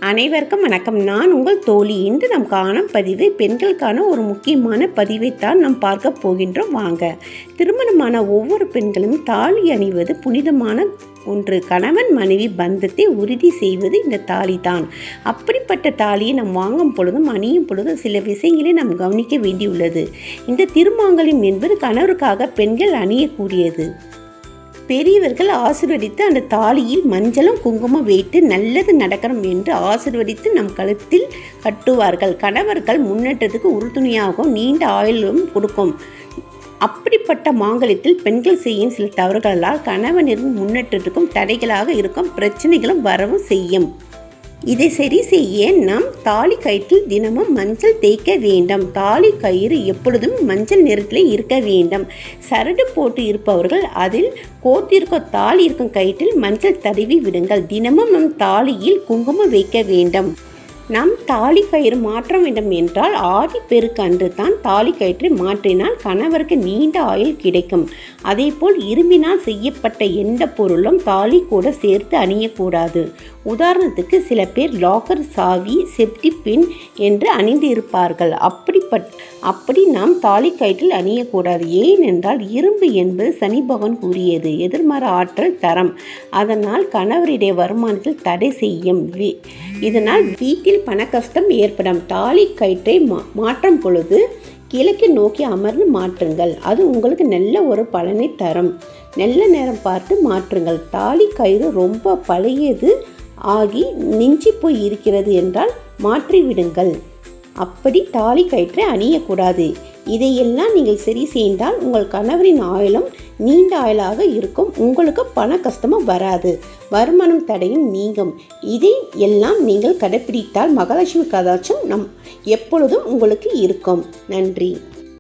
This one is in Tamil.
அனைவருக்கும் வணக்கம். நான் உங்கள் தோழி. இன்று நாம் காணும் பதிவு பெண்களுக்கான ஒரு முக்கியமான பதிவைத்தான் நாம் பார்க்க போகின்றோம். வாங்க. திருமணமான ஒவ்வொரு பெண்களும் தாலி அணிவது புனிதமான ஒன்று. கணவன் மனைவி பந்தத்தை உறுதி செய்வது இந்த தாலி தான். அப்படிப்பட்ட தாலியை நாம் வாங்கும் பொழுதும் அணியும் பொழுதும் சில விஷயங்களை நாம் கவனிக்க வேண்டியுள்ளது. இந்த திருமாங்கல்யம் என்பது கணவருக்காக பெண்கள் அணியக்கூடியது. பெரியவர்கள் ஆசீர்வதித்து அந்த தாலியில் மஞ்சளும் குங்குமம் வைத்து நல்லது நடக்கணும் என்று ஆசீர்வதித்து நம் கழுத்தில் கட்டுவார்கள். கணவர்கள் முன்னேற்றத்துக்கு உறுதுணையாகவும் நீண்ட ஆயுளும் கொடுக்கும். அப்படிப்பட்ட மாங்கல்யத்தில் பெண்கள் செய்யும் சில தவறுகளால் கணவனின் முன்னேற்றத்துக்கும் தடைகளாக இருக்கும் பிரச்சனைகளும் வரவும் செய்யும். இதை சரி செய்ய நாம் தாலி கயிற்றில் தினமும் மஞ்சள் தேய்க்க வேண்டும். தாலி கயிறு எப்பொழுதும் மஞ்சள் நிறத்தில் இருக்க வேண்டும். சரடு போட்டு இருப்பவர்கள் அதில் கோத்திருக்க தாலி இருக்கும் கயிற்றில் மஞ்சள் தடவி விடுங்கள். தினமும் நம் தாலியில் குங்குமம் வைக்க வேண்டும். நாம் தாலி கயிறு மாற்ற வேண்டும் என்றால் ஆடி பெருக்கு அன்று தான் தாலி கயிற்றை மாற்றினால் கணவருக்கு நீண்ட ஆயுள் கிடைக்கும். அதேபோல் இரும்பினால் செய்யப்பட்ட எந்த பொருளும் தாலி கூட சேர்த்து அணியக்கூடாது. உதாரணத்துக்கு சில பேர் லாக்கர் சாவி செப்டி பின் என்று அணிந்து இருப்பார்கள். அப்படி நாம் தாலி கயிற்றில் அணியக்கூடாது. ஏனென்றால் இரும்பு என்பது சனி பகவான் கூறியது எதிர்மறை ஆற்றல் தரம். அதனால் கணவருடைய வருமானத்தில் தடை செய்யும். இதனால் வீட்டில் பண கஷ்டம் ஏற்படும். தாலி கயிற்றை மாற்றும் பொழுது கிழக்கு நோக்கி அமர்ந்து மாற்றுங்கள். அது உங்களுக்கு நல்ல ஒரு பலனை தரும். நல்ல நேரம் பார்த்து மாற்றுங்கள். தாலி கயிறு ரொம்ப பழையது ஆகி நெஞ்சி போய் இருக்கிறது என்றால் மாற்றிவிடுங்கள். அப்படி தாலி கயிற்றை அணியக்கூடாது. இதையெல்லாம் நீங்கள் சரி செய்தால் உங்கள் கணவரின் ஆயுளும் நீண்ட ஆயுளாக இருக்கும். உங்களுக்கு பண கஷ்டமும் வராது. வருமானம் தடையும் நீங்கும். இதை எல்லாம் நீங்கள் கடைப்பிடித்தால் மகாலட்சுமி கடாட்சம் எப்பொழுதும் உங்களுக்கு இருக்கும். நன்றி.